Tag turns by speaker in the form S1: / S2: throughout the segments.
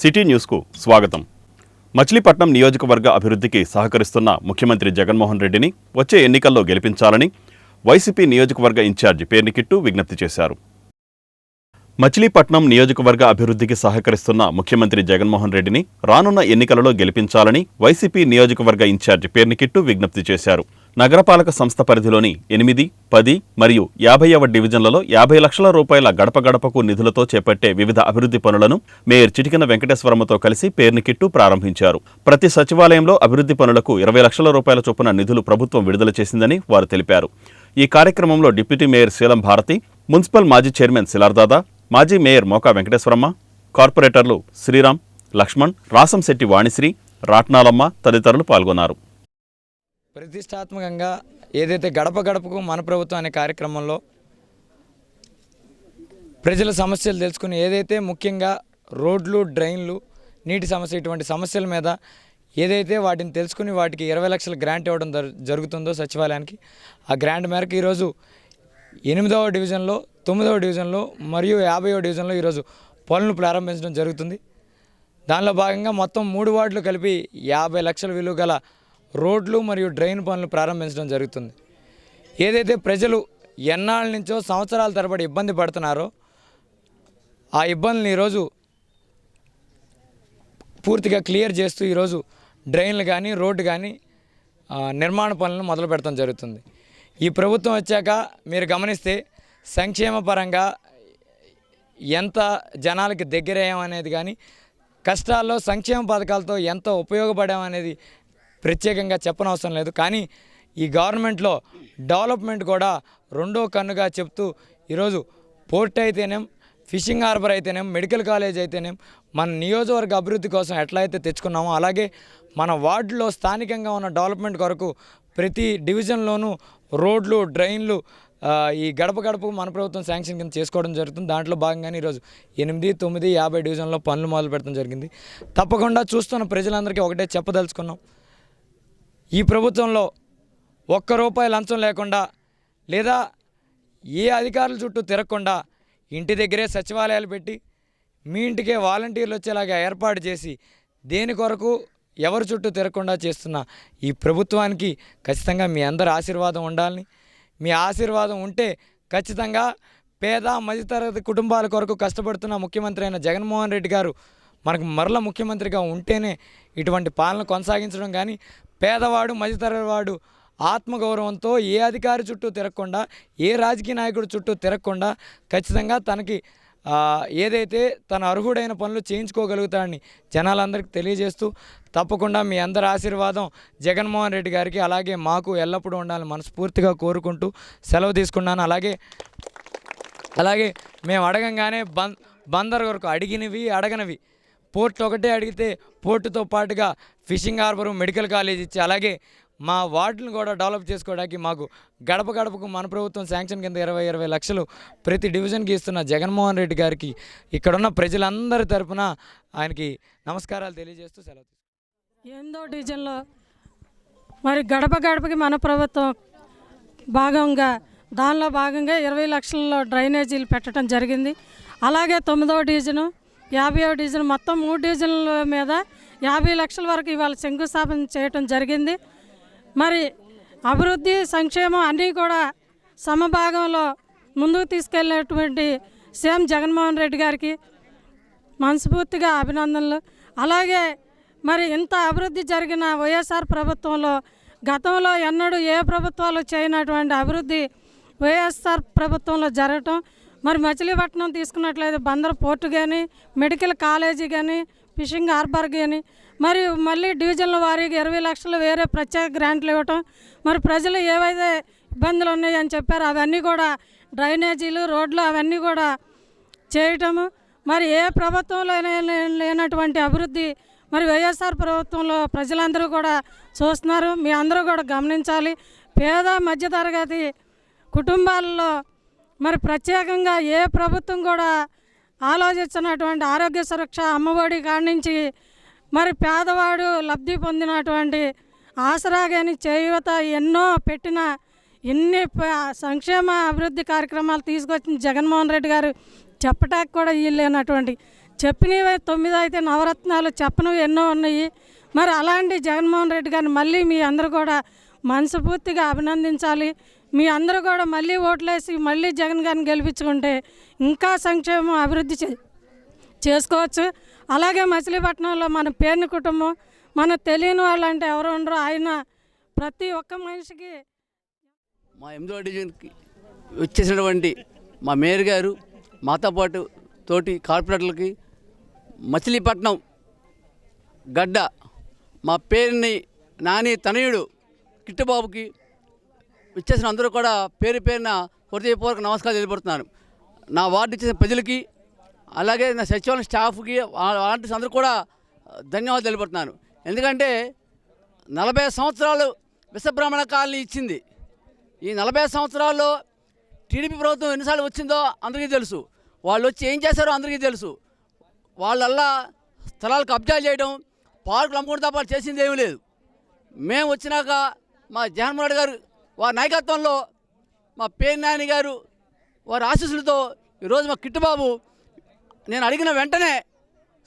S1: City న్యూస్కు స్వాగతం. మచిలీపట్నం నియోజకవర్గ అభివృద్ధికి సహకరిస్తున్న ముఖ్యమంత్రి జగన్మోహన్ రెడ్డిని వచ్చే ఎన్నికల్లో గెలిపించాలని వైసీపీ నియోజకవర్గ ఇన్ఛార్జి పేర్నికిట్టు విజ్ఞప్తి చేశారు. మచిలీపట్నం నియోజకవర్గ అభివృద్ధికి సహకరిస్తున్న ముఖ్యమంత్రి జగన్మోహన్ రెడ్డిని రానున్న ఎన్నికలలో గెలిపించాలని వైసీపీ నియోజకవర్గ ఇన్ఛార్జి పేర్నికిట్టు విజ్ఞప్తి చేశారు. నగరపాలక సంస్థ పరిధిలోని 8, 10 మరియు 50వ డివిజన్లలో 50 లక్షల రూపాయల గడప గడపకు నిధులతో చేపట్టే వివిధ అభివృద్ధి పనులను మేయర్ చిటికెన వెంకటేశ్వరమ్మతో కలిసి పేర్నికిట్టు ప్రారంభించారు. ప్రతి సచివాలయంలో అభివృద్ధి పనులకు 20 లక్షల రూపాయల చొప్పున నిధులు ప్రభుత్వం విడుదల చేసిందని వారు తెలిపారు. ఈ కార్యక్రమంలో డిప్యూటీ మేయర్ శీలం భారతి, మున్సిపల్ మాజీ చైర్మన్ శిలార్దాదా, మాజీ మేయర్ మోకా వెంకటేశ్వరమ్మ, కార్పొరేటర్లు శ్రీరామ్, లక్ష్మణ్, రాసంశెట్టి వాణిశ్రీ, రాట్నాలమ్మ తదితరులు పాల్గొన్నారు.
S2: ప్రతిష్టాత్మకంగా ఏదైతే గడప గడపకు మన ప్రభుత్వం అనే కార్యక్రమంలో ప్రజల సమస్యలు తెలుసుకుని ఏదైతే ముఖ్యంగా రోడ్లు, డ్రైన్లు, నీటి సమస్య ఇటువంటి సమస్యల మీద ఏదైతే వాటిని తెలుసుకుని వాటికి 20 లక్షల గ్రాంట్ ఇవ్వడం జరుగుతుందో సచివాలయానికి, ఆ గ్రాంట్ మేరకు ఈరోజు 8వ డివిజన్లో, 9వ డివిజన్లో మరియు 50వ డివిజన్లో ఈరోజు పనులు ప్రారంభించడం జరుగుతుంది. దానిలో భాగంగా మొత్తం 3 వార్డులు కలిపి 50 లక్షల విలువ గల రోడ్లు మరియు డ్రైన్ పనులు ప్రారంభించడం జరుగుతుంది. ఏదైతే ప్రజలు ఎన్నాళ్ళ నుంచో సంవత్సరాల తరబడి ఇబ్బంది పడుతున్నారో ఆ ఇబ్బందులను ఈరోజు పూర్తిగా క్లియర్ చేస్తూ ఈరోజు డ్రైన్లు కానీ రోడ్డు కానీ నిర్మాణ పనులను మొదలు పెడతాం జరుగుతుంది. ఈ ప్రభుత్వం వచ్చాక మీరు గమనిస్తే సంక్షేమ పరంగా ఎంత జనాలకి దగ్గరయ్యామనేది కానీ, కష్టాల్లో సంక్షేమ పథకాలతో ఎంత ఉపయోగపడామనేది ప్రత్యేకంగా చెప్పనవసరం లేదు. కానీ ఈ గవర్నమెంట్లో డెవలప్మెంట్ కూడా రెండో కన్నుగా చెప్తూ ఈరోజు పోర్ట్ అయితేనేం, ఫిషింగ్ హార్బర్ అయితేనేం, మెడికల్ కాలేజ్ అయితేనేం మన నియోజకవర్గ అభివృద్ధి కోసం ఎట్లయితే తెచ్చుకున్నామో అలాగే మన వార్డులో స్థానికంగా ఉన్న డెవలప్మెంట్ కొరకు ప్రతి డివిజన్లోనూ రోడ్లు, డ్రైన్లు ఈ గడప గడపకు మన ప్రభుత్వం శాంక్షన్ కింద చేసుకోవడం జరుగుతుంది. దాంట్లో భాగంగానే ఈరోజు 8, 9, 50 డివిజన్లో పనులు మొదలు పెట్టడం జరిగింది. తప్పకుండా చూస్తున్న ప్రజలందరికీ ఒకటే చెప్పదలుచుకున్నాం, ఈ ప్రభుత్వంలో ₹1 లంచం లేకుండా లేదా ఏ అధికారుల చుట్టూ తిరగకుండా ఇంటి దగ్గరే సచివాలయాలు పెట్టి మీ ఇంటికే వాలంటీర్లు వచ్చేలాగా ఏర్పాటు చేసి దేని కొరకు ఎవరి చుట్టూ తిరగకుండా చేస్తున్న ఈ ప్రభుత్వానికి ఖచ్చితంగా మీ అందరి ఆశీర్వాదం ఉండాలని, మీ ఆశీర్వాదం ఉంటే ఖచ్చితంగా పేద మధ్యతరగతి కుటుంబాల కొరకు కష్టపడుతున్న ముఖ్యమంత్రి అయిన జగన్మోహన్ రెడ్డి గారు మనకు మరల ముఖ్యమంత్రిగా ఉంటేనే ఇటువంటి పాలన కొనసాగించడం కానీ, పేదవాడు, మధ్యతరగతి వాడు ఆత్మగౌరవంతో ఏ అధికారి చుట్టూ తిరగకుండా, ఏ రాజకీయ నాయకుడి చుట్టూ తిరగకుండా ఖచ్చితంగా తనకి ఏదైతే తన అర్హుడైన పనులు చేయించుకోగలుగుతాడని జనాలందరికీ తెలియజేస్తూ, తప్పకుండా మీ అందరి ఆశీర్వాదం జగన్మోహన్ రెడ్డి గారికి అలాగే మాకు ఎల్లప్పుడూ ఉండాలని మనస్ఫూర్తిగా కోరుకుంటూ సెలవు తీసుకున్నాను. అలాగే మేము అడగంగానే బందర్ వరకు అడగనివి పోర్ట్ ఒకటే అడిగితే పోర్టుతో పాటుగా ఫిషింగ్ హార్బరు, మెడికల్ కాలేజ్ ఇచ్చి అలాగే మా వార్డులను కూడా డెవలప్ చేసుకోవడానికి మాకు గడప గడపకు మన ప్రభుత్వం శాంక్షన్ కింద 20 లక్షలు ప్రతి డివిజన్కి ఇస్తున్న జగన్మోహన్ రెడ్డి గారికి ఇక్కడున్న ప్రజలందరి తరపున ఆయనకి నమస్కారాలు తెలియజేస్తూ సెలవు.
S3: 8వ డివిజన్లో మరి గడప గడపకి మన ప్రభుత్వం దానిలో భాగంగా 20 లక్షల్లో డ్రైనేజీలు పెట్టడం జరిగింది. అలాగే 9వ డివిజను, 50వ డివిజన్ మొత్తం 3 డివిజన్ల మీద 50 లక్షల వరకు ఇవాళ శంకుస్థాపన చేయటం జరిగింది. మరి అభివృద్ధి, సంక్షేమం అన్నీ కూడా సమభాగంలో ముందుకు తీసుకెళ్ళినటువంటి సీఎం జగన్మోహన్ రెడ్డి గారికి మనస్ఫూర్తిగా అభినందనలు. అలాగే మరి ఇంత అభివృద్ధి జరిగిన వైఎస్ఆర్ ప్రభుత్వంలో గతంలో ఎన్నడూ ఏ ప్రభుత్వాలు చేయనటువంటి అభివృద్ధి వైఎస్ఆర్ ప్రభుత్వంలో జరగటం, మరి మచిలీపట్నం తీసుకున్నట్లయితే బందర్ పోర్టు కానీ, మెడికల్ కాలేజీ కానీ, ఫిషింగ్ హార్బర్ కానీ, మరి మళ్ళీ డివిజన్ల వారీగా 20 లక్షలు వేరే ప్రత్యేక గ్రాంట్లు ఇవ్వటం, మరి ప్రజలు ఏవైతే ఇబ్బందులు ఉన్నాయని చెప్పారో అవన్నీ కూడా డ్రైనేజీలు, రోడ్లు అవన్నీ కూడా చేయటము, మరి ఏ ప్రభుత్వంలో లేనటువంటి అభివృద్ధి మరి వైఎస్ఆర్ ప్రభుత్వంలో ప్రజలందరూ కూడా చూస్తున్నారు. మీ అందరూ కూడా గమనించాలి. పేద మధ్యతరగతి కుటుంబాల్లో మరి ప్రత్యేకంగా ఏ ప్రభుత్వం కూడా ఆలోచించినటువంటి ఆరోగ్య సురక్ష, అమ్మఒడి కాడి నుంచి మరి పేదవాడు లబ్ధి పొందినటువంటి ఆసరా కానీ, చేయూత ఎన్నో పెట్టిన ఇన్ని సంక్షేమ అభివృద్ధి కార్యక్రమాలు తీసుకొచ్చిన జగన్మోహన్ రెడ్డి గారు చెప్పటానికి కూడా వీళ్ళైనటువంటి చెప్పినవి 9 అయితే నవరత్నాలు చెప్పనివి ఎన్నో ఉన్నాయి. మరి అలాంటి జగన్మోహన్ రెడ్డి గారిని మళ్ళీ మీ అందరూ కూడా మనస్ఫూర్తిగా అభినందించాలి. మీ అందరూ కూడా మళ్ళీ ఓట్లేసి మళ్ళీ జగన్ గారిని గెలిపించుకుంటే ఇంకా సంక్షేమం అభివృద్ధి చేసుకోవచ్చు. అలాగే మచిలీపట్నంలో మన పేరుని కుటుంబం, మన తెలియని వాళ్ళు అంటే ఎవరు ఉండరు. ఆయన ప్రతి ఒక్క మనిషికి
S4: మా 8వ డివిజన్కి వచ్చేసినటువంటి మా మేయర్ గారు, మాతో పాటు తోటి కార్పొరేటర్లకి, మచిలీపట్నం గడ్డ మా పేరుని నాని తనయుడు కిట్టుబాబుకి ఇచ్చేసిన అందరూ కూడా పేరు పేరున హృదయపూర్వక నమస్కారాలు తెలియపడుతున్నాను. నా వార్డు ఇచ్చిన ప్రజలకి, అలాగే నా సచివాలయం స్టాఫ్కి, వాలంటీర్స్ అందరూ కూడా ధన్యవాదాలు తెలియపడుతున్నాను. ఎందుకంటే 40 సంవత్సరాలు విశ్వబ్రాహ్మణ కాలనీ ఇచ్చింది. ఈ 40 సంవత్సరాల్లో టీడీపీ ప్రభుత్వం ఎన్నిసార్లు వచ్చిందో అందరికీ తెలుసు. వాళ్ళు వచ్చి ఏం చేశారో అందరికీ తెలుసు. వాళ్ళల్లా స్థలాలు కబ్జా చేయడం, పార్కులు అమ్ముకుంటూ తప్ప చేసింది ఏమీ లేదు. మేము వచ్చినాక మా జగన్మోహన్ రెడ్డి గారు వారి నాయకత్వంలో, మా పేరు నాని గారు వారి ఆశీస్సులతో ఈరోజు మా కిట్టుబాబు నేను అడిగిన వెంటనే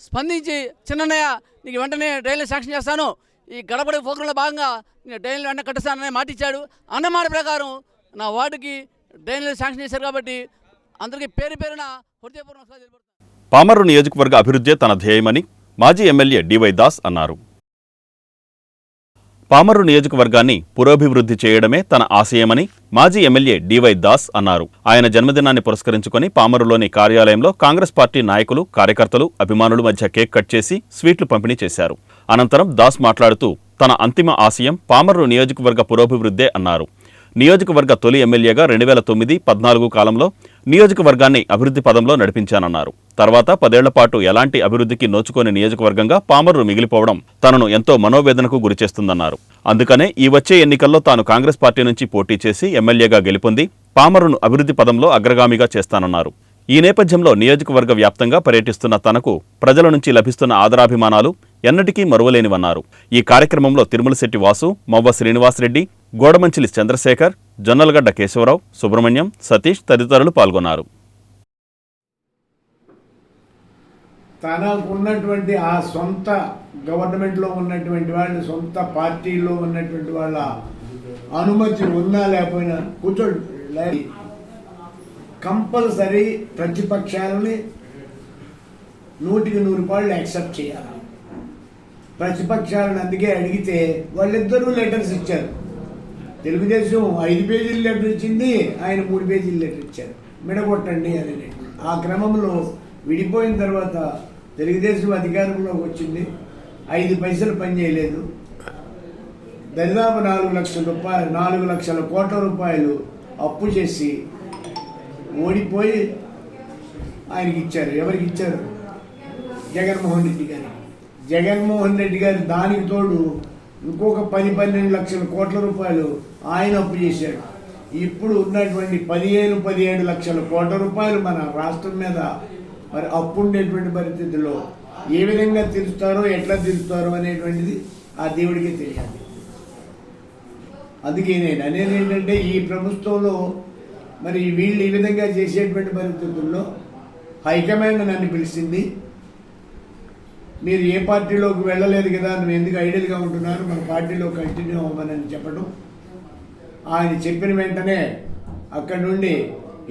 S4: స్పందించి, చిన్నయ్య నీకు వెంటనే డ్రైనేజ్ శాంక్షన్ చేస్తాను, ఈ గడపడి ప్రోగ్రాంలో భాగంగా నేను డ్రైనేజ్ వెంటనే కట్టిస్తానని మాట ఇచ్చాడు. అన్న మాట ప్రకారం నా వార్డుకి డ్రైనేజ్ శాంక్షన్ చేశారు. కాబట్టి అందరికీ పేరు పేరున హృదయపూర్వక.
S1: పామర్రు నియోజకవర్గ అభివృద్ధే తన ధ్యేయమని మాజీ ఎమ్మెల్యే డివై దాస్ అన్నారు. పామర్రు నియోజకవర్గాన్ని పురోభివృద్ధి చేయడమే తన ఆశయమని మాజీ ఎమ్మెల్యే డివై దాస్ అన్నారు. ఆయన జన్మదినాన్ని పురస్కరించుకొని పామర్రులోని కార్యాలయంలో కాంగ్రెస్ పార్టీ నాయకులు, కార్యకర్తలు, అభిమానుల మధ్య కేక్ కట్ చేసి స్వీట్లు పంపిణీ చేశారు. అనంతరం దాస్ మాట్లాడుతూ తన అంతిమ ఆశయం పామర్రు నియోజకవర్గ పురోభివృద్ధే అన్నారు. నియోజకవర్గ తొలి ఎమ్మెల్యేగా 2009-14 కాలంలో నియోజకవర్గాన్ని అభివృద్ధి పదంలో నడిపించానన్నారు. తర్వాత 10 ఏళ్ల పాటు ఎలాంటి అభివృద్ధికి నోచుకోని నియోజకవర్గంగా పామర్రు మిగిలిపోవడం తనను ఎంతో మనోవేదనకు గురిచేస్తుందన్నారు. అందుకనే ఈ వచ్చే ఎన్నికల్లో తాను కాంగ్రెస్ పార్టీ నుంచి పోటీ చేసి ఎమ్మెల్యేగా గెలుపొంది పామర్రును అభివృద్ధి పదంలో అగ్రగామిగా చేస్తానన్నారు. ఈ నేపథ్యంలో నియోజకవర్గ వ్యాప్తంగా పర్యటిస్తున్న తనకు ప్రజల నుంచి లభిస్తున్న ఆదరాభిమానాలు ఎన్నటికీ మరువలేనివన్నారు. ఈ కార్యక్రమంలో తిరుమలశెట్టి వాసు, మవ్వ శ్రీనివాసరెడ్డి, గోడమంచిలి చంద్రశేఖర్, జొన్నలగడ్డ కేశవరావు, సుబ్రహ్మణ్యం, సతీష్ తదితరులు పాల్గొన్నారు.
S5: తనకున్నటువంటి ఆ సొంత గవర్నమెంట్లో ఉన్నటువంటి వాళ్ళు, సొంత పార్టీలో ఉన్నటువంటి వాళ్ళ అనుమతి ఉన్నా లేకపోయినా కూర్చోండి, కంపల్సరీ ప్రతిపక్షాలని 100% యాక్సెప్ట్ చేయాలి. ప్రతిపక్షాలను అందుకే అడిగితే వాళ్ళిద్దరూ లెటర్స్ ఇచ్చారు. తెలుగుదేశం 5 పేజీల లెటర్ ఇచ్చింది, ఆయన 3 పేజీల లెటర్ ఇచ్చారు, మిడగొట్టండి అని. ఆ క్రమంలో విడిపోయిన తర్వాత తెలుగుదేశం అధికారంలోకి వచ్చింది, 5 పైసలు పనిచేయలేదు. దాదాపు 4 లక్షల కోట్ల రూపాయలు అప్పు చేసి ఓడిపోయి ఆయనకి ఇచ్చారు. ఎవరికి ఇచ్చారు? జగన్మోహన్ రెడ్డి గారికి. జగన్మోహన్ రెడ్డి గారు దానికి తోడు ఇంకొక 10-12 లక్షల కోట్ల రూపాయలు ఆయన అప్పు చేశాడు. ఇప్పుడు ఉన్నటువంటి 15-17 లక్షల కోట్ల రూపాయలు మన రాష్ట్రం మీద మరి అప్పు ఉండేటువంటి పరిస్థితుల్లో ఏ విధంగా తీరుస్తారో, ఎట్లా తీరుస్తారో అనేటువంటిది ఆ దేవుడికే తెలియాలి. అందుకే నేను అనేది ఏంటంటే, ఈ ప్రభుత్వంలో మరి వీళ్ళు ఈ విధంగా చేసేటువంటి పరిస్థితుల్లో హైకమాండ్ నన్ను పిలిచింది. మీరు ఏ పార్టీలోకి వెళ్ళలేదు కదా, నువ్వు ఎందుకు ఐడియల్గా ఉంటున్నారు, మన పార్టీలో కంటిన్యూ అవ్వమని చెప్పడం. ఆయన చెప్పిన వెంటనే అక్కడి నుండి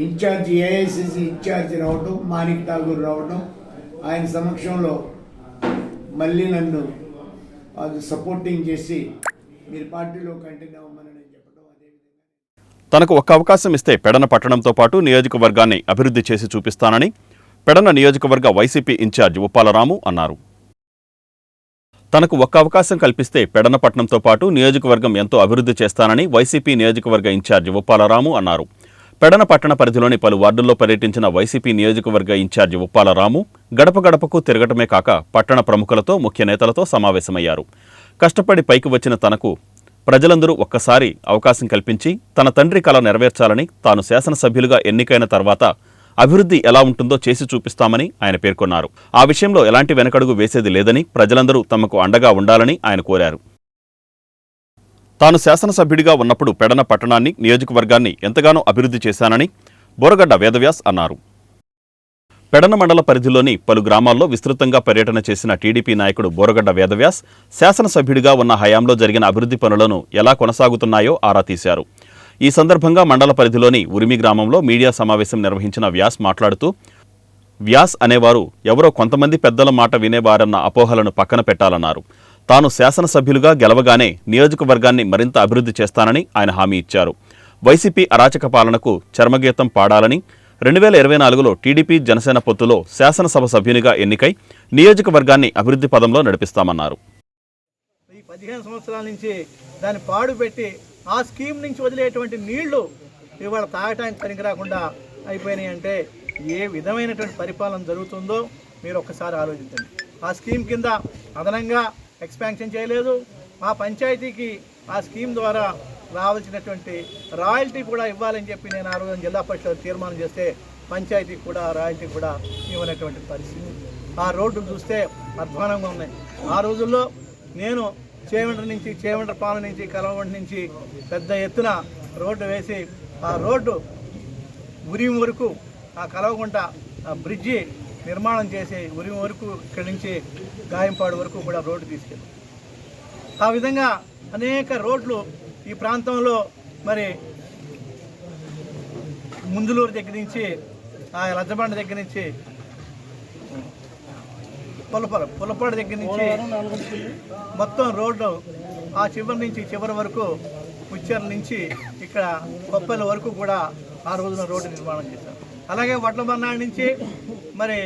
S5: ఇన్ఛార్జ్, ఏఐసిసి ఇన్ఛార్జ్ రావటం, మాణిక్ ఠాగూర్ రావటం, ఆయన సమక్షంలో మళ్ళీ నన్ను అది సపోర్టింగ్ చేసి మీరు పార్టీలో కంటిన్యూ అవ్వమని చెప్పడం. అదేవిధంగా
S1: తనకు ఒక్క అవకాశం ఇస్తే పెడన పట్టణంతో పాటు నియోజకవర్గాన్ని అభివృద్ధి చేసి చూపిస్తానని పెడన నియోజకవర్గ వైసీపీ ఇన్ఛార్జ్ ఉప్పాలరాము అన్నారు. తనకు ఒక్క అవకాశం కల్పిస్తే పెడనపట్నంతో పాటు నియోజకవర్గం ఎంతో అభివృద్ధి చేస్తానని వైసీపీ నియోజకవర్గ ఇన్ఛార్జ్ ఉప్పాలరాము అన్నారు. పెడన పట్టణ పరిధిలోని పలు వార్డుల్లో పర్యటించిన వైసీపీ నియోజకవర్గ ఇన్ఛార్జ్ ఉప్పాలరాము గడప గడపకు తిరగటమే కాక పట్టణ ప్రముఖులతో, ముఖ్య నేతలతో సమావేశమయ్యారు. కష్టపడి పైకి వచ్చిన తనకు ప్రజలందరూ ఒక్కసారి అవకాశం కల్పించి తన తండ్రి కల నెరవేర్చాలని, తాను శాసనసభ్యులుగా ఎన్నికైన తర్వాత అభివృద్ధి ఎలా ఉంటుందో చేసి చూపిస్తామని ఆయన పేర్కొన్నారు. ఆ విషయంలో ఎలాంటి వెనకడుగు వేసేది లేదని, ప్రజలందరూ తమకు అండగా ఉండాలని ఆయన కోరారు. తాను శాసనసభ్యుడిగా ఉన్నప్పుడు పెడన పట్టణాన్ని, నియోజకవర్గాన్ని ఎంతగానో అభివృద్ధి చేశానని బోరగడ్డ వేదవ్యాస్ అన్నారు. పెడన మండల పరిధిలోని పలు గ్రామాల్లో విస్తృతంగా పర్యటన చేసిన టీడీపీ నాయకుడు బోరగడ్డ వేదవ్యాస్ శాసనసభ్యుడిగా ఉన్న హయాంలో జరిగిన అభివృద్ధి పనులను ఎలా కొనసాగుతున్నాయో ఆరా తీశారు. ఈ సందర్భంగా మండల పరిధిలోని ఉరిమి గ్రామంలో మీడియా సమావేశం నిర్వహించిన వ్యాస్ మాట్లాడుతూ, వ్యాస్ అనేవారు ఎవరో కొంతమంది పెద్దల మాట వినేవారన్న అపోహలను పక్కన పెట్టాలన్నారు. తాను శాసనసభ్యులుగా గెలవగానే నియోజకవర్గాన్ని మరింత అభివృద్ధి చేస్తానని ఆయన హామీ ఇచ్చారు. వైసీపీ అరాచక పాలనకు చర్మగీతం పాడాలని 2024లో టీడీపీ జనసేన పొత్తులో శాసనసభ సభ్యునిగా ఎన్నికై నియోజకవర్గాన్ని అభివృద్ధి పదంలో నడిపిస్తామన్నారు.
S6: ఈ 15 సంవత్సరాల నుంచి దాన్ని పాడుపెట్టి ఆ స్కీమ్ నుంచి వదిలేటువంటి నీళ్లు ఇవాళ తాగటానికి పనికిరాకుండా అయిపోయినాయి అంటే ఏ విధమైనటువంటి పరిపాలన జరుగుతుందో మీరు ఒక్కసారి ఆలోచించండి. ఆ స్కీమ్ కింద అదనంగా ఎక్స్పాన్షన్ చేయలేదు. మా పంచాయతీకి ఆ స్కీమ్ ద్వారా రావాల్సినటువంటి రాయల్టీ కూడా ఇవ్వాలని చెప్పి నేను ఆ రోజు జిల్లా పరిషత్ తీర్మానం చేస్తే పంచాయతీకి కూడా రాయల్టీ కూడా ఇవ్వనటువంటి పరిస్థితి. ఆ రోడ్డు చూస్తే అధ్వానంగా ఉన్నాయి. ఆ రోజుల్లో నేను చేవండ్రపాలెం నుంచి కలవంటి నుంచి పెద్ద ఎత్తున రోడ్డు వేసి ఆ రోడ్డు ఉరిమి వరకు ఆ కలవగుంట ఆ బ్రిడ్జి నిర్మాణం చేసి ఉరిమి వరకు ఇక్కడి నుంచి గాయంపాడు వరకు కూడా రోడ్డు తీసుకెళ్ళి ఆ విధంగా అనేక రోడ్లు ఈ ప్రాంతంలో మరి ముందులూరు దగ్గర నుంచి ఆ లజ్జబండ దగ్గర నుంచి పుల్లపాడు దగ్గర నుంచి మొత్తం రోడ్డు ఆ చివరి నుంచి చివరి వరకు ఉచ్చెర్ల నుంచి ఇక్కడ కొప్పల వరకు కూడా ఆ రోజున రోడ్డు నిర్మాణం చేశారు. అలాగే వడ్లమన్నాడు నుంచి మరి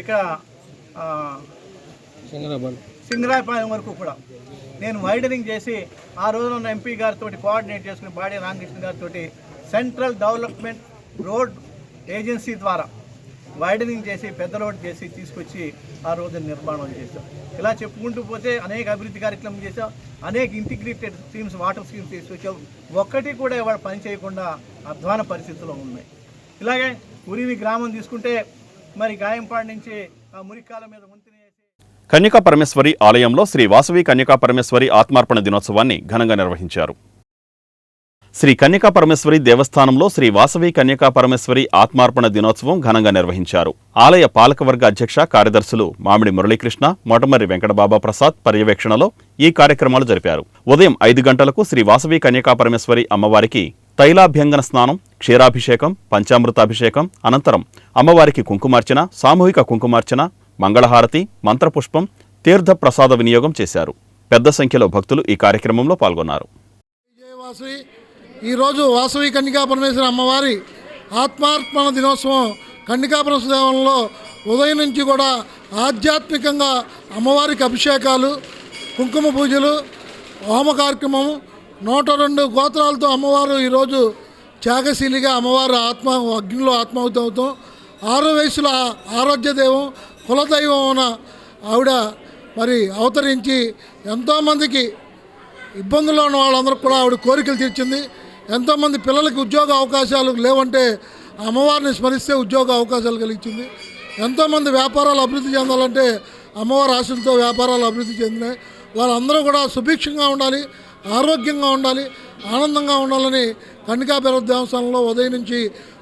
S6: ఇక్కడ సింగరాయపాలెం వరకు కూడా నేను వైడనింగ్ చేసి ఆ రోజున ఉన్న ఎంపీ గారితో కోఆర్డినేట్ చేసుకుని బాడీ రామకృష్ణ గారితో సెంట్రల్ డెవలప్మెంట్ రోడ్ ఏజెన్సీ ద్వారా వైడనింగ్ చేసి పెద్ద రోడ్ చేసి తీసుకొచ్చి ఆ రోజు నిర్మాణం చేశాం. ఇలా చెప్పుకుంటూ పోతే అనేక అభివృద్ధి కార్యక్రమం చేశాం. అనేక ఇంటిగ్రేటెడ్ స్కీమ్స్, వాటర్ స్కీమ్స్ తీసుకొచ్చాం. ఒక్కటి కూడా ఇవాళ పని చేయకుండా అధ్వాన పరిస్థితుల్లో ఉన్నాయి. ఇలాగే ఉరివి గ్రామం తీసుకుంటే మరి గాయంపాడు నుంచి ఆ మురికాల మీద వంతెన
S1: కన్యకా పరమేశ్వరి ఆలయంలో శ్రీ వాసవి కన్యకా పరమేశ్వరి ఆత్మార్పణ దినోత్సవాన్ని ఘనంగా నిర్వహించారు. శ్రీ కన్యకా పరమేశ్వరి దేవస్థానంలో శ్రీ వాసవి కన్యకా పరమేశ్వరి ఆత్మార్పణ దినోత్సవం ఘనంగా నిర్వహించారు. ఆలయ పాలకవర్గ అధ్యక్ష కార్యదర్శులు మామిడి మురళీకృష్ణ, మొటమర్రి వెంకటబాబా ప్రసాద్ పర్యవేక్షణలో ఈ కార్యక్రమాలు జరిపారు. ఉదయం 5 గంటలకు శ్రీ వాసవి కన్యకా పరమేశ్వరి అమ్మవారికి తైలాభ్యంగన స్నానం, క్షీరాభిషేకం, పంచామృతాభిషేకం అనంతరం అమ్మవారికి కుంకుమార్చన, సామూహిక కుంకుమార్చన, మంగళహారతి, మంత్రపుష్పం, తీర్థ ప్రసాద వినియోగం చేశారు. పెద్ద సంఖ్యలో భక్తులు ఈ కార్యక్రమంలో పాల్గొన్నారు.
S7: ఈరోజు వాసవి కన్యకా పరమేశ్వరి అమ్మవారి ఆత్మార్పణ దినోత్సవం కన్యకాపరమేశ్వరి దేవాలయంలో ఉదయం నుంచి కూడా ఆధ్యాత్మికంగా అమ్మవారికి అభిషేకాలు, కుంకుమ పూజలు, హోమ కార్యక్రమం, 102 గోత్రాలతో అమ్మవారు ఈరోజు త్యాగశీలిగా అమ్మవారు అగ్నిలో ఆత్మాహుతి అవుతాం. 6 వయసుల ఆరోగ్య దైవం, కులదైవం ఉన్న ఆవిడ మరి అవతరించి ఎంతోమందికి ఇబ్బందుల్లో ఉన్న వాళ్ళందరూ కూడా ఆవిడ కోరికలు తీర్చింది. ఎంతోమంది పిల్లలకి ఉద్యోగ అవకాశాలు లేవంటే అమ్మవారిని స్మరిస్తే ఉద్యోగ అవకాశాలు కలిగించింది. ఎంతోమంది వ్యాపారాలు అభివృద్ధి చెందాలంటే అమ్మవారి ఆశలతో వ్యాపారాలు అభివృద్ధి చెందినాయి. వాళ్ళందరూ కూడా సుభిక్షంగా ఉండాలి, ఆరోగ్యంగా ఉండాలి, ఆనందంగా ఉండాలని కన్యకాపరమేశ్వరి దేవస్థానంలో ఉదయం నుంచి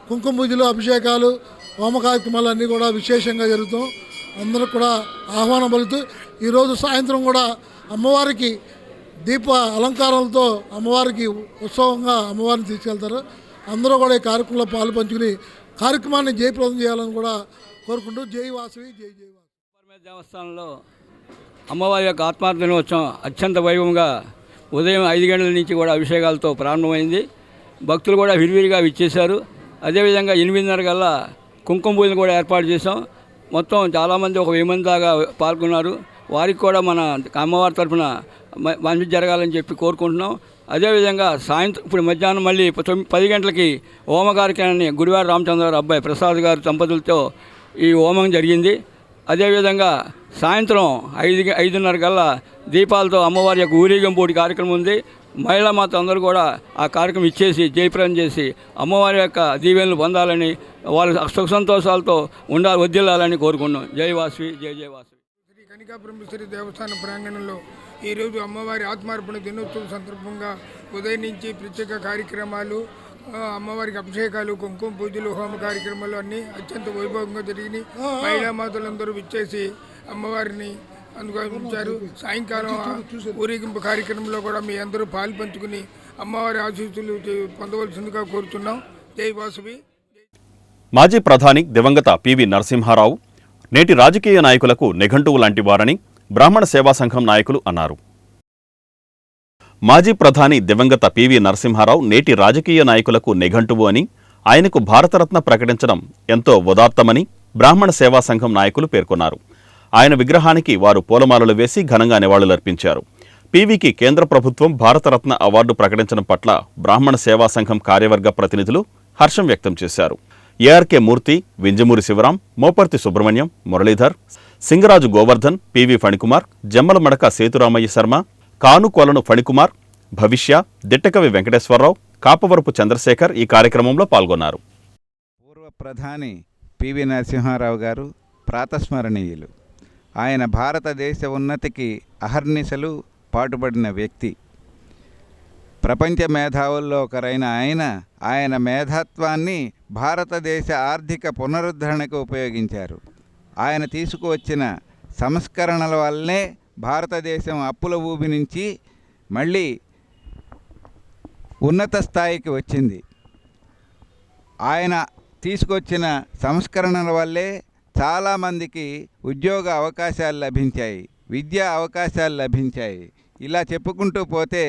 S7: కుంకుమ పూజలు, అభిషేకాలు, హోమ కార్యక్రమాలు అన్నీ కూడా విశేషంగా జరుగుతాం. అందరూ కూడా ఆహ్వానం పలుకుతూ ఈరోజు సాయంత్రం కూడా అమ్మవారికి దీప అలంకారాలతో అమ్మవారికి ఉత్సవంగా అమ్మవారిని తీసుకెళ్తారు. అందరూ కూడా ఈ కార్యక్రమంలో పాలు పంచుకుని కార్యక్రమాన్ని జయప్రదం చేయాలని కూడా కోరుకుంటూ జై వాసవి జై జై వాసవి.
S8: దేవస్థానంలో అమ్మవారి యొక్క ఆత్మార్పణ దినోత్సవం అత్యంత వైభవంగా ఉదయం 5 గంటల నుంచి కూడా అభిషేకాలతో ప్రారంభమైంది. భక్తులు కూడా విరివిరిగా విచ్చేశారు. అదేవిధంగా 8:30 కల్లా కుంకుమ పూజలు కూడా ఏర్పాటు చేశాం. మొత్తం చాలామంది ఒక 1000 మంది దాకా పాల్గొన్నారు. వారికి కూడా మన అమ్మవారి తరఫున మంచి జరగాలని చెప్పి కోరుకుంటున్నాం. అదేవిధంగా సాయంత్రం ఇప్పుడు మధ్యాహ్నం మళ్ళీ 10 గంటలకి హోమ కార్యక్రమాన్ని గుడివాడ రామచంద్రరావు అబ్బాయి ప్రసాద్ గారి దంపతులతో ఈ హోమం జరిగింది. అదేవిధంగా సాయంత్రం 5:30 కల్లా దీపాలతో అమ్మవారి యొక్క ఊరేగింపు కార్యక్రమం ఉంది. మహిళా మాత అందరూ కూడా ఆ కార్యక్రమం ఇచ్చేసి జయప్రదం చేసి అమ్మవారి యొక్క దీవెనలు పొందాలని, వాళ్ళ సుఖ సంతోషాలతో వర్ధిల్లాలని కోరుకున్నాం. జై వాసవి జై జై వాసవి.
S9: శ్రీ కన్యకా పరమేశ్వరి దేవస్థాన ప్రాంగణంలో ఈరోజు అమ్మవారి ఆత్మార్పణ దినోత్సవం సందర్భంగా ఉదయం నుంచి ప్రత్యేక కార్యక్రమాలు, అమ్మవారికి అభిషేకాలు, కుంకుమ పూజలు, హోమ కార్యక్రమాలు అన్నీ అత్యంత వైభవంగా జరిగినాయి. మహిళా మాతలందరూ విచ్చేసి అమ్మవారిని అనుగమించారు. సాయంకాలం ఊరేగింపు కార్యక్రమంలో కూడా మీ అందరూ పాలు పంచుకుని అమ్మవారి ఆశీస్సులు పొందవలసిందిగా కోరుతున్నాం. జై వాసవి.
S1: మాజీ ప్రధాని దివంగత పివి నరసింహారావు నేటి రాజకీయ నాయకులకు నిఘంటువు లాంటి వారని బ్రాహ్మణ సేవా సంఘం నాయకులు అన్నారు. మాజీ ప్రధాని దివంగత పివి నరసింహారావు నేటి రాజకీయ నాయకులకు నిఘంటువు అని, ఆయనకు భారతరత్న ప్రకటించడం ఎంతో ఉదాత్తమని బ్రాహ్మణ సేవా సంఘం నాయకులు పేర్కొన్నారు. ఆయన విగ్రహానికి వారు పూలమాలలు వేసి ఘనంగా నివాళులర్పించారు. పివికి కేంద్ర ప్రభుత్వం భారతరత్న అవార్డు ప్రకటించడం పట్ల బ్రాహ్మణ సేవా సంఘం కార్యవర్గ ప్రతినిధులు హర్షం వ్యక్తం చేశారు. ఏఆర్కే మూర్తి, వింజమూరి శివరాం, మోపర్తి సుబ్రహ్మణ్యం, మురళీధర్, సింగరాజు గోవర్ధన్, పివి ఫణికుమార్, జమ్మల మడక సేతురామయ్య శర్మ, కానుకోలను ఫణికుమార్, భవిష్య, దిట్టకవి వెంకటేశ్వరరావు, కాపవరపు చంద్రశేఖర్ ఈ కార్యక్రమంలో పాల్గొన్నారు.
S10: పూర్వ ప్రధాని పివి నరసింహారావు గారు ప్రాతస్మరణీయులు. ఆయన భారతదేశ ఉన్నతికి అహర్నిశలు పాటుపడిన వ్యక్తి. ప్రపంచ మేధావుల్లో ఒకరైన ఆయన మేధాత్వాన్ని భారతదేశ ఆర్థిక పునరుద్ధరణకు ఉపయోగించారు. ఆయన తీసుకువచ్చిన సంస్కరణల వల్లనే భారతదేశం అప్పుల ఊబి నుంచి మళ్ళీ ఉన్నత స్థాయికి వచ్చింది. ఆయన తీసుకొచ్చిన సంస్కరణల వల్లే చాలామందికి ఉద్యోగ అవకాశాలు లభించాయి, విద్యా అవకాశాలు లభించాయి. ఇలా చెప్పుకుంటూ పోతే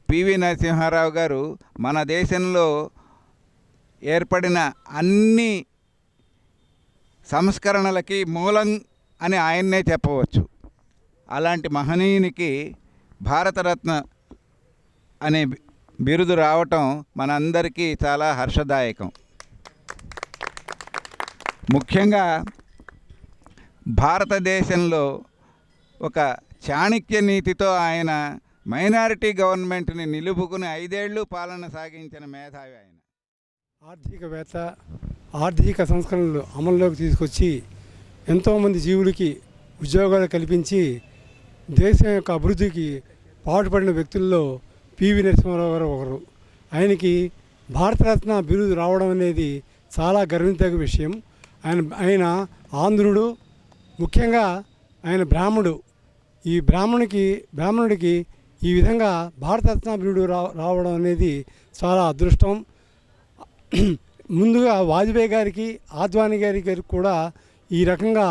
S10: పివి నరసింహారావు గారు మన దేశంలో ఏర్పడిన అన్ని సంస్కరణలకి మూలం అని ఆయన్నే చెప్పవచ్చు. అలాంటి మహనీయునికి భారతరత్న అనే బిరుదు రావటం మనందరికీ చాలా హర్షదాయకం. ముఖ్యంగా భారతదేశంలో ఒక చాణక్య నీతితో ఆయన మైనారిటీ గవర్నమెంట్ని నిలుపుకుని 5 ఏళ్ళు పాలన సాగించిన మేధావి ఆయన.
S11: ఆర్థికవేత్త, ఆర్థిక సంస్కరణలు అమల్లోకి తీసుకొచ్చి ఎంతోమంది జీవులకి ఉద్యోగాలు కల్పించి దేశం యొక్క అభివృద్ధికి పాటుపడిన వ్యక్తుల్లో పివి నరసింహారావు గారు ఒకరు. ఆయనకి భారతరత్న బిరుదు రావడం అనేది చాలా గర్వించదగ్గ విషయం. ఆయన ఆంధ్రుడు, ముఖ్యంగా ఆయన బ్రాహ్మణుడు. ఈ బ్రాహ్మణుడికి ఈ విధంగా భారతరత్న బిరుదు రావడం అనేది చాలా అదృష్టం. ముందుగా వాజ్పేయి గారికి, ఆద్వానీ గారికి కూడా ఈ రకంగా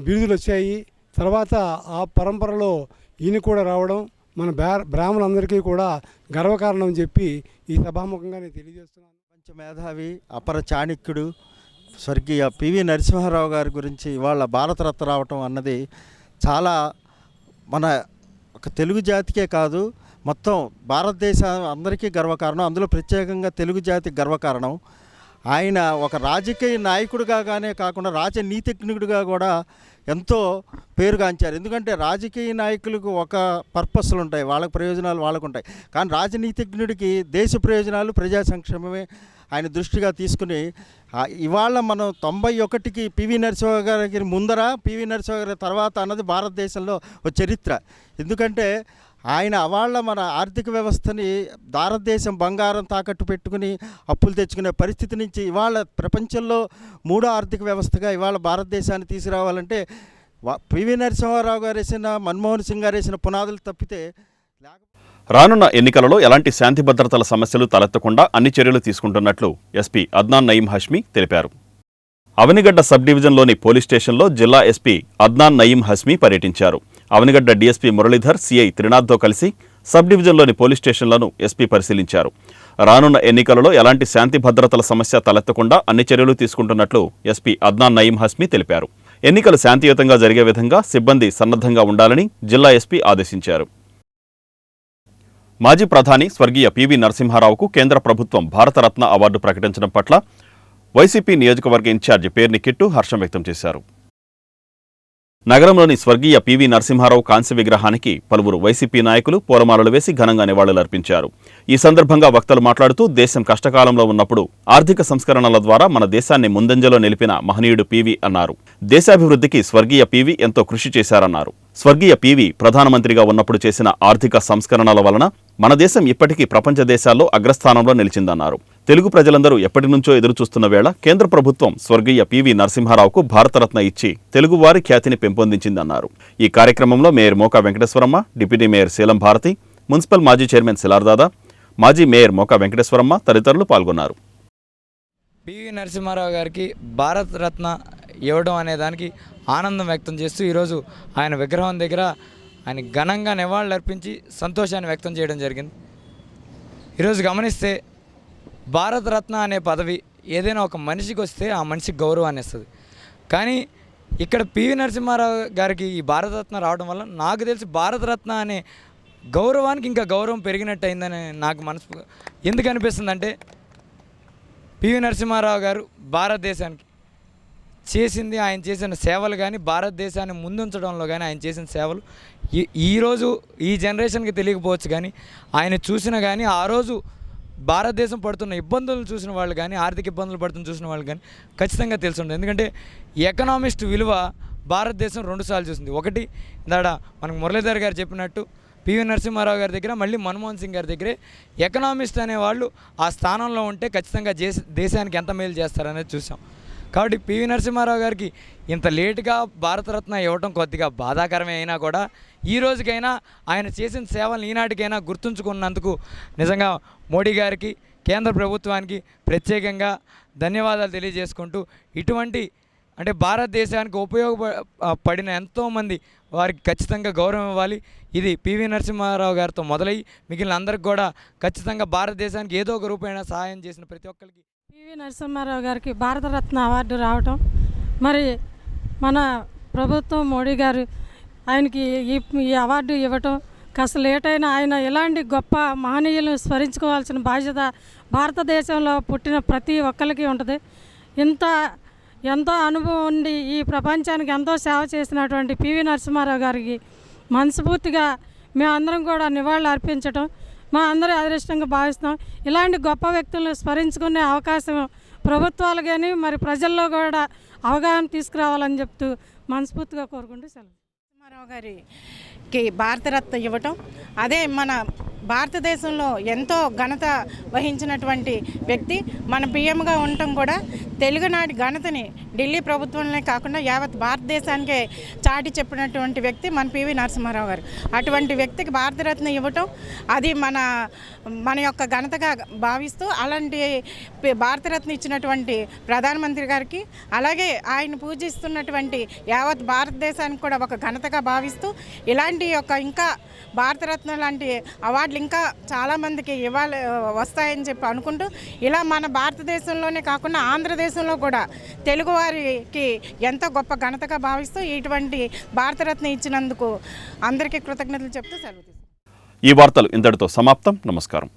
S11: బిరుదులు వచ్చాయి. తర్వాత ఆ పరంపరలో ఈయన కూడా రావడం మన బ్రాహ్మణులందరికీ కూడా గర్వకారణం అని చెప్పి ఈ సభాముఖంగా నేను తెలియజేస్తున్నాను.
S12: ప్రపంచ మేధావి, అపర చాణక్యుడు స్వర్గీయ పివి నరసింహారావు గారి గురించి ఇవాళ భారతరత్న రావటం అన్నది చాలా మన ఒక తెలుగు జాతికే కాదు, మొత్తం భారతదేశం అందరికీ గర్వకారణం. అందులో ప్రత్యేకంగా తెలుగు జాతికి గర్వకారణం. ఆయన ఒక రాజకీయ నాయకుడిగానే కాకుండా రాజనీతిజ్ఞుడిగా కూడా ఎంతో పేరుగాంచారు. ఎందుకంటే రాజకీయ నాయకులకు ఒక పర్పస్లు ఉంటాయి, వాళ్ళకి ప్రయోజనాలు వాళ్ళకు ఉంటాయి. కానీ రాజనీతిజ్ఞుడికి దేశ ప్రయోజనాలు, ప్రజా సంక్షేమమే ఆయన దృష్టిగా తీసుకుని ఇవాళ మనం 91కి పివి నరసింహారావు గారి ముందర, పివి నరసింహారావు గారి తర్వాత అన్నది భారతదేశంలో ఒక చరిత్ర. ఎందుకంటే ఆయన అవాళ్ళ మన ఆర్థిక వ్యవస్థని భారతదేశం బంగారం తాకట్టు పెట్టుకుని అప్పులు తెచ్చుకునే పరిస్థితి నుంచి ఇవాళ ప్రపంచంలో 3వ ఆర్థిక వ్యవస్థగా ఇవాళ భారతదేశాన్ని తీసుకురావాలంటే పివి నరసింహారావు గారు వేసిన, మన్మోహన్ సింగ్ గారు వేసిన పునాదులు తప్పితే
S1: రానున్న ఎన్నికలలో ఎలాంటి శాంతి భద్రతల సమస్యలు తలెత్తకుండా అన్ని చర్యలు తీసుకుంటున్నట్లు ఎస్పీ అద్నాన్ నయీం హష్మీ తెలిపారు. అవనిగడ్డ సబ్ డివిజన్లోని పోలీస్ స్టేషన్లో జిల్లా ఎస్పీ అద్నాన్ నయీం హష్మీ పర్యటించారు. అవనిగడ్డ డీఎస్పీ మురళీధర్, సిఐ త్రినాథ్తో కలిసి సబ్ డివిజన్లోని పోలీస్ స్టేషన్లను ఎస్పీ పరిశీలించారు. రానున్న ఎన్నికలలో ఎలాంటి శాంతి భద్రతల సమస్య తలెత్తకుండా అన్ని చర్యలు తీసుకుంటున్నట్లు ఎస్పీ అద్నాన్ నయీం హష్మీ తెలిపారు. ఎన్నికలు శాంతియుతంగా జరిగే విధంగా సిబ్బంది సన్నద్ధంగా ఉండాలని జిల్లా ఎస్పీ ఆదేశించారు. మాజీ ప్రధాని స్వర్గీయ పివి నరసింహారావుకు కేంద్ర ప్రభుత్వం భారతరత్న అవార్డు ప్రకటించడం పట్ల వైసీపీ నియోజకవర్గ ఇన్ఛార్జి పేర్ని కిట్టు హర్షం వ్యక్తం చేశారు. నగరంలోని స్వర్గీయ పివి నరసింహారావు కాంస్య విగ్రహానికి పలువురు వైసీపీ నాయకులు పూలమాలలు వేసి ఘనంగా నివాళులర్పించారు. ఈ సందర్భంగా వక్తలు మాట్లాడుతూ దేశం కష్టకాలంలో ఉన్నప్పుడు ఆర్థిక సంస్కరణల ద్వారా మన దేశాన్ని ముందంజలో నిలిపిన మహనీయుడు పివి అన్నారు. దేశాభివృద్ధికి స్వర్గీయ పివి ఎంతో కృషి చేశారన్నారు. స్వర్గీయ పివి ప్రధానమంత్రిగా ఉన్నప్పుడు చేసిన ఆర్థిక సంస్కరణల వలన మన దేశం ఇప్పటికీ ప్రపంచ దేశాల్లో అగ్రస్థానంలో నిలిచిందన్నారు. తెలుగు ప్రజలందరూ ఎప్పటి నుంచో ఎదురుచూస్తున్న వేళ కేంద్ర ప్రభుత్వం స్వర్గీయ పివి నరసింహారావుకు భారతరత్న ఇచ్చి తెలుగువారి ఖ్యాతిని పెంపొందించిందన్నారు. ఈ కార్యక్రమంలో మేయర్ మోకా వెంకటేశ్వరమ్మ, డిప్యూటీ మేయర్ శీలం భారతి, మున్సిపల్ మాజీ చైర్మన్ శిలార్దాదా, మాజీ మేయర్ మోకా వెంకటేశ్వరమ్మ తదితరులు పాల్గొన్నారు.
S2: పివి నరసింహారావు గారికి భారతరత్న ఇవ్వడం అనే దానికి ఆనందం వ్యక్తం చేస్తూ ఈరోజు ఆయన విగ్రహం దగ్గర ఆయన ఘనంగా నివాళులు అర్పించి సంతోషాన్ని వ్యక్తం చేయడం జరిగింది. ఈరోజు గమనిస్తే భారతరత్న అనే పదవి ఏదైనా ఒక మనిషికి వస్తే ఆ మనిషికి గౌరవాన్ని ఇస్తుంది. కానీ ఇక్కడ పివి నరసింహారావు గారికి ఈ భారతరత్న రావడం వల్ల నాకు తెలిసి భారతరత్న అనే గౌరవానికి ఇంకా గౌరవం పెరిగినట్టు అయిందని నాకు మనసు ఎందుకు అనిపిస్తుందంటే, పివి నరసింహారావు గారు భారతదేశానికి చేసింది, ఆయన చేసిన సేవలు కానీ భారతదేశాన్ని ముందుంచడంలో కానీ ఆయన చేసిన సేవలు ఈరోజు ఈ జనరేషన్కి తెలియకపోవచ్చు. కానీ ఆయన చూసిన కానీ ఆ రోజు భారతదేశం పడుతున్న ఇబ్బందులు చూసిన వాళ్ళు కానీ, ఆర్థిక ఇబ్బందులు పడుతున్న చూసిన వాళ్ళు కానీ ఖచ్చితంగా తెలిసి ఉంటుంది. ఎందుకంటే ఎకనామిస్ట్ విలువ భారతదేశం 2 సార్లు చూసింది. ఒకటి ఇందాడ మనకు మురళీధర్ గారు చెప్పినట్టు పివి నరసింహారావు గారి దగ్గర, మళ్ళీ మన్మోహన్ సింగ్ గారి దగ్గరే ఎకనామిస్ట్ అనేవాళ్ళు ఆ స్థానంలో ఉంటే ఖచ్చితంగా దేశానికి ఎంత మేలు చేస్తారనేది చూసాం. కాబట్టి పివి నరసింహారావు గారికి ఇంత లేటుగా భారతరత్న ఇవ్వడం కొద్దిగా బాధాకరమే అయినా కూడా ఈ రోజుకైనా ఆయన చేసిన సేవలను ఈనాటికైనా గుర్తుంచుకున్నందుకు నిజంగా మోడీ గారికి, కేంద్ర ప్రభుత్వానికి ప్రత్యేకంగా ధన్యవాదాలు తెలియజేసుకుంటూ, ఇటువంటి అంటే భారతదేశానికి ఉపయోగపడిన ఎంతోమంది వారికి ఖచ్చితంగా గౌరవం ఇవ్వాలి. ఇది పివి నరసింహారావు గారితో మొదలై మిగిలిన అందరికి కూడా ఖచ్చితంగా భారతదేశానికి ఏదో ఒక రూపైన సహాయం చేసిన ప్రతి ఒక్కరికి
S3: పివి నరసింహారావు గారికి భారతరత్న అవార్డు రావటం, మరి మన ప్రభుత్వం మోడీ గారు ఆయనకి ఈ అవార్డు ఇవ్వటం కాస్త లేట్ అయినా ఆయన ఇలాంటి గొప్ప మహనీయులను స్మరించుకోవాల్సిన బాధ్యత భారతదేశంలో పుట్టిన ప్రతి ఒక్కరికి ఉంటుంది. ఎంతో అనుభవం ఉండి ఈ ప్రపంచానికి ఎంతో సేవ చేసినటువంటి పివి నరసింహారావు గారికి మనస్ఫూర్తిగా మేమందరం కూడా నివాళులు అర్పించటం మా అందరూ అదృష్టంగా భావిస్తాం. ఇలాంటి గొప్ప వ్యక్తులను స్మరించుకునే అవకాశం ప్రభుత్వాలు కానీ మరి ప్రజల్లో కూడా అవగాహన తీసుకురావాలని చెప్తూ మనస్ఫూర్తిగా కోరుకుంటూ సెలవు.
S13: నరసింహారావు గారికి భారతరత్న ఇవ్వటం, అదే మన భారతదేశంలో ఎంతో ఘనత వహించినటువంటి వ్యక్తి, మన పిఎంగా ఉండటం కూడా తెలుగునాటి ఘనతని ఢిల్లీ ప్రభుత్వంలోనే కాకుండా యావత్ భారతదేశానికే చాటి చెప్పినటువంటి వ్యక్తి మన పివి నరసింహారావు గారు. అటువంటి వ్యక్తికి భారతరత్న ఇవ్వటం అది మన యొక్క ఘనతగా భావిస్తూ, అలాంటి భారతరత్న ఇచ్చినటువంటి ప్రధానమంత్రి గారికి, అలాగే ఆయన పూజిస్తున్నటువంటి యావత్ భారతదేశానికి కూడా ఒక ఘనతగా భావిస్తూ, ఇలాంటి ఇంకా భారతరత్న లాంటి అవార్డులు ఇంకా చాలామందికి వస్తాయని చెప్పి అనుకుంటూ, ఇలా మన భారతదేశంలోనే కాకుండా ఆంధ్రదేశంలో కూడా తెలుగువారికి ఎంతో గొప్ప ఘనతగా భావిస్తూ ఇటువంటి భారతరత్న ఇచ్చినందుకు అందరికీ కృతజ్ఞతలు చెప్తూ సెలవు తీసుకుంటాం.
S1: ఈ వార్తలు ఇంతటితో సమాప్తం. నమస్కారం.